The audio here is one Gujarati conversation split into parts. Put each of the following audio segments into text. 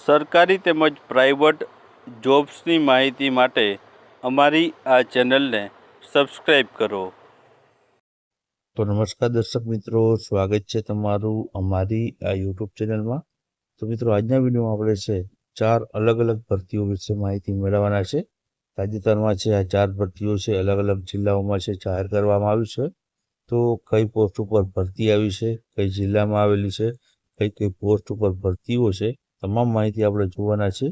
સરકારી તેમજ પ્રાઇવેટ જોબ્સની માહિતી માટે અમારી આ ચેનલને સબસ્ક્રાઈબ કરો. તો નમસ્કાર દર્શક મિત્રો, સ્વાગત છે તમારું અમારી આ યુટ્યુબ ચેનલમાં. તો મિત્રો, આજના વિડીયોમાં આપણે છે 4 અલગ અલગ ભરતીઓ વિશે માહિતી મેળવવાના છે. તાજેતરમાં છે આ 4 ભરતીઓ છે અલગ અલગ જિલ્લાઓમાં છે જાહેર કરવામાં આવ્યું છે. તો કઈ પોસ્ટ ઉપર ભરતી આવી છે, કઈ જિલ્લામાં આવેલી છે, કઈ પોસ્ટ ઉપર ભરતીઓ છે, તમામ માહિતી આપણે જોવાના છે.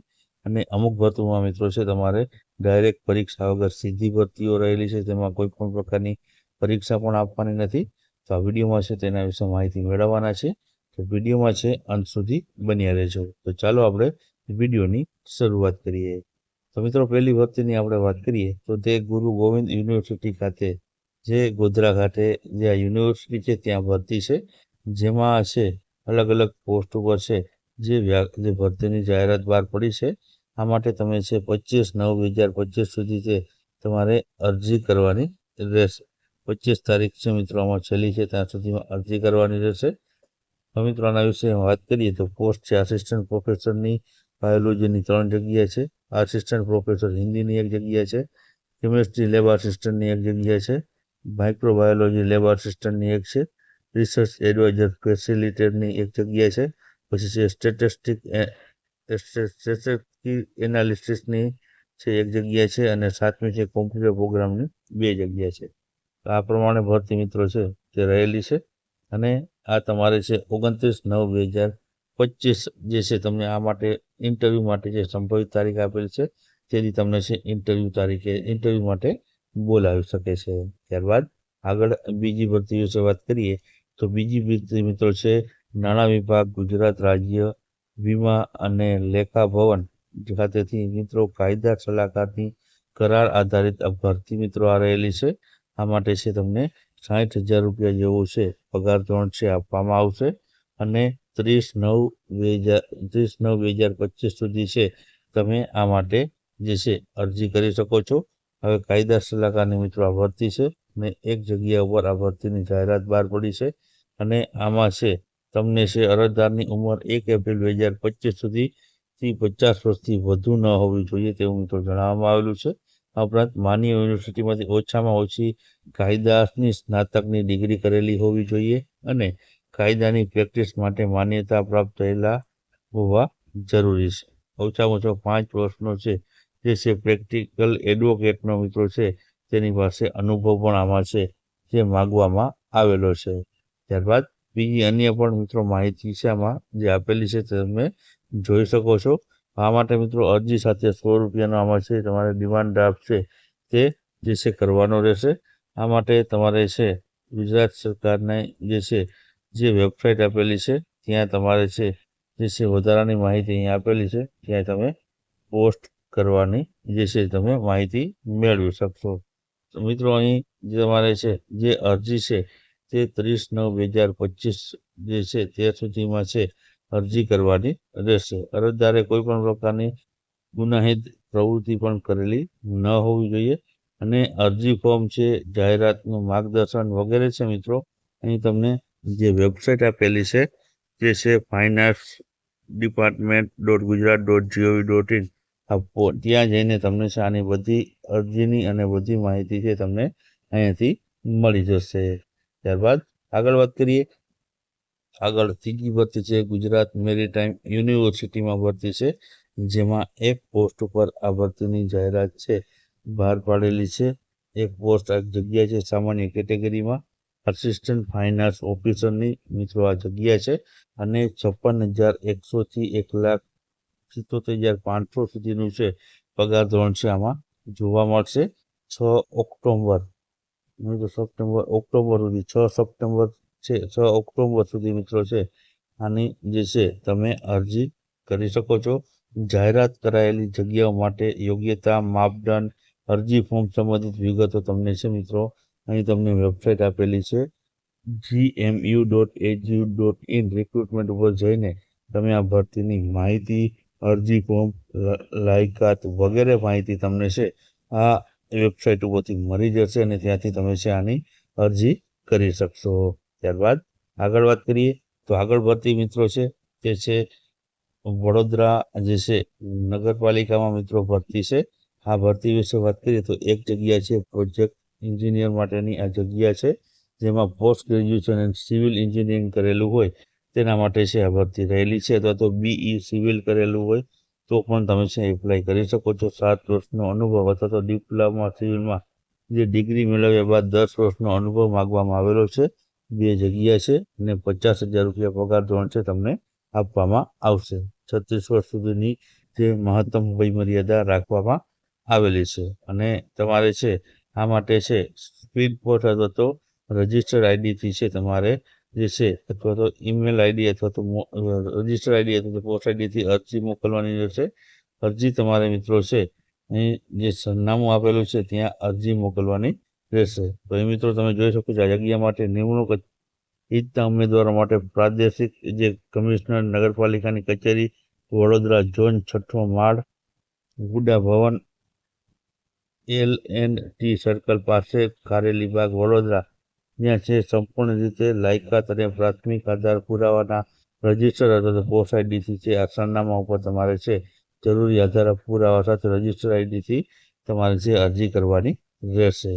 અને અમુક ભરતીઓમાં મિત્રો છે તમારે ડાયરેક્ટ પરીક્ષા વગર સીધી ભરતીઓ રહેલી છે, તેમાં કોઈ પણ પ્રકારની પરીક્ષા પણ આપવાની નથી. તો આ વિડીયોમાં છે તેના વિશે માહિતી મેળવવાના છે. તો વિડીયોમાં છે અંત સુધી બન્યા રહેજો. તો ચાલો આપણે વિડીયોની શરૂઆત કરીએ. તો મિત્રો, પહેલી ભરતીની આપણે વાત કરીએ તો તે ગુરુ ગોવિંદ યુનિવર્સિટી ખાતે, જે ગોધરા ખાતે જે આ યુનિવર્સિટી છે ત્યાં ભરતી છે, જેમાં છે અલગ અલગ પોસ્ટ ઉપર છે જે ભરતીની જાહેરાત બહાર પડી છે. આ માટે તમે છે 25/9/2025 સુધી છે તમારે અરજી કરવાની રહેશે. 25 તારીખ છે મિત્રો આમાં છેલ્લી છે, ત્યાં સુધીમાં અરજી કરવાની રહેશે. હવે મિત્રો, આના વિશે વાત કરીએ તો પોસ્ટ છે આસિસ્ટન્ટ પ્રોફેસરની બાયોલોજીની 3 જગ્યા છે, આસિસ્ટન્ટ પ્રોફેસર હિન્દીની 1 જગ્યા છે, કેમિસ્ટ્રી લેબ આસિસ્ટન્ટની 1 જગ્યા છે, માઇક્રોબાયોલોજી લેબ આસિસ્ટન્ટની 1 છે, રિસર્ચ એડવાઇઝર ફેસિલિટેટરની 1 જગ્યા છે, પછી છે સ્ટેટિસ્ટિક એનાલિસિસની છે 1 જગ્યા છે, અને 7મી છે કોમ્પ્યુટર પ્રોગ્રામની 2 જગ્યા છે. આ પ્રમાણે ભરતી મિત્રો છે તે રહેલી છે. અને આ તમારે છે 29/9/2025 જે છે તમને આ માટે ઇન્ટરવ્યૂ માટે જે સંભવિત તારીખ આપેલી છે, તેથી તમને છે ઇન્ટરવ્યૂ માટે બોલાવી શકે છે. ત્યારબાદ આગળ બીજી ભરતી વિશે વાત કરીએ તો બીજી ભરતી મિત્રો છે નાણાં વિભાગ, ગુજરાત રાજ્ય વીમા અને લેખા ભવન ખાતેથી મિત્રો કાયદા સલાહકારની કરાર આધારિત ભરતી મિત્રો આ રહેલી છે. આ માટે છે તમને 60,000 રૂપિયા જેવો છે પગાર ધોરણ છે આપવામાં આવશે. અને 30/9/2025 સુધી છે તમે આ માટે જે છે અરજી કરી શકો છો. હવે કાયદા સલાહકારની મિત્રો આ ભરતી છે અને 1 જગ્યા ઉપર આ ભરતીની જાહેરાત બહાર પડી છે. અને આમાં છે તમને છે અરજદારની ઉંમર 1 એપ્રિલ 2025 સુધી 50 વર્ષથી વધુ ન હોવી જોઈએ તેવું મિત્રો જણાવવામાં આવેલું છે. આ ઉપરાંત માન્ય યુનિવર્સિટીમાંથી ઓછામાં ઓછી કાયદાની સ્નાતકની ડિગ્રી કરેલી હોવી જોઈએ અને કાયદાની પ્રેક્ટિસ માટે માન્યતા પ્રાપ્ત થયેલા હોવા જરૂરી છે. ઓછામાં ઓછો 5 વર્ષનો છે જે છે પ્રેક્ટિકલ એડવોકેટનો મિત્રો છે તેની પાસે અનુભવ પણ આમાં છે જે માગવામાં આવેલો છે. ત્યારબાદ બીજી અન્ય પણ મિત્રો માહિતી છે આમાં જે આપેલી છે તમે જોઈ શકો છો. આ માટે મિત્રો અરજી સાથે 100 રૂપિયાનો આમાં છે તમારે ડિમાન્ડ ડ્રાફ્ટ છે તે જે છે કરવાનો રહેશે. આ માટે તમારે છે ગુજરાત સરકારની જે વેબસાઇટ આપેલી છે ત્યાં તમારે છે જે છે વધારાની માહિતી અહીંયા આપેલી છે, ત્યાં તમે પોસ્ટ કરવાની જે છે તમે માહિતી મેળવી શકશો. તો મિત્રો, અહીં જે તમારે છે જે અરજી છે તે 30/9/2025 જે છે તે સુધીમાં છે અરજી કરવાની રહેશે. અરજદારે કોઈ પણ પ્રકારની ગુનાહિત પ્રવૃત્તિ પણ કરેલી ન હોવી જોઈએ. અને અરજી ફોર્મ છે, જાહેરાતનું માર્ગદર્શન વગેરે છે મિત્રો અહીં તમને જે વેબસાઇટ આપેલી છે જે છે finance-department.gujarat.gov.in ત્યાં જઈને તમને છે આની બધી અરજીની અને બધી માહિતી છે તમને અહીંયાથી મળી જશે. ત્યારબાદ આગળ વાત કરીએ. આગળ ત્રીજી ભરતી છે ગુજરાત મેરીટાઈમ યુનિવર્સિટીમાં ભરતી છે, જેમાં 1 પોસ્ટ ઉપર આ ભરતીની જાહેરાત છે બહાર પાડેલી છે. 1 પોસ્ટ એક જગ્યા છે સામાન્ય કેટેગરીમાં આસિસ્ટન્ટ ફાઇનાન્સ ઓફિસરની મિત્રો આ જગ્યા છે. અને 56,100 થી 1,77,500 સુધીનું છે પગાર ધોરણ છે આમાં જોવા મળશે. 6 ઓક્ટોબર સુધી 6 સપ્ટેમ્બર છે 6 ઓક્ટોબર સુધી મિત્રો છે આની જે છે તમે અરજી કરી શકો છો. જાહેરાત કરાયેલી જગ્યાઓ માટે યોગ્યતા માપદંડ, અરજી ફોર્મ સંબંધિત વિગતો તમને છે મિત્રો અહીં તમને વેબસાઇટ આપેલી છે gmu.edu.in રિક્રુટમેન્ટ ઉપર જઈને તમે આ ભરતીની માહિતી, અરજી ફોર્મ, લાયકાત વગેરે માહિતી તમને છે આ વેબસાઇટ ઉપરથી મળી જશે અને ત્યાંથી તમે છે આની અરજી કરી શકશો. ત્યારબાદ આગળ વાત કરીએ તો આગળ ભરતી મિત્રો છે તે છે વડોદરા જે છે નગરપાલિકામાં મિત્રો ભરતી છે. આ ભરતી વિશે વાત કરીએ તો એક જગ્યા છે પ્રોજેક્ટ એન્જિનિયર માટેની આ જગ્યા છે, જેમાં post graduation and civil engineering કરેલું હોય તેના માટે છે આ ભરતી રહેલી છે. અથવા તો BE સિવિલ કરેલું હોય તો પણ તમે છે એપ્લાય કરી શકો છો. 7 વર્ષનો અનુભવ અથવા તો ડિપ્લોમા સિવિલમાં જે ડિગ્રી મેળવ્યા બાદ 10 વર્ષનો અનુભવ માગવામાં આવેલો છે. 2 જગ્યા છે અને 50,000 રૂપિયા પગાર ધોરણ છે તમને આપવામાં આવશે. 36 વર્ષ સુધીની જે મહત્તમ વય મર્યાદા રાખવામાં આવેલી છે. અને તમારે છે આ માટે છે સ્પીડ પોસ્ટ અથવા તો રજિસ્ટર્ડ આઈડીથી છે તમારે જે છે અથવા તો ઈમેલ આઈડી અથવા તો રજિસ્ટર્ડ આઈડી અથવા તો પોસ્ટ આઈડીથી અરજી મોકલવાની રહેશે. અરજી તમારે મિત્રો છે અહીં જે સરનામું આપેલું છે ત્યાં અરજી મોકલવાની રહેશે. તો એ મિત્રો તમે જોઈ શકો છો આ જગ્યા માટે નિમણૂક ઈચ્છતા ઉમેદવારો માટે પ્રાદેશિક જે કમિશનર નગરપાલિકાની કચેરી વડોદરા ઝોન 6ઠો માળ ગુડા ભવન LNT સર્કલ પાસે કારેલી બાગ વડોદરા, જ્યાં છે સંપૂર્ણ રીતે લાયકાત અને પ્રાથમિક આધાર પુરાવાના રજિસ્ટર અથવા તો પોસ્ટ આઈડીથી છે આ સરનામા ઉપર તમારે છે જરૂરી આધાર પુરાવા સાથે રજિસ્ટર આઈડીથી તમારે છે અરજી કરવાની રહેશે.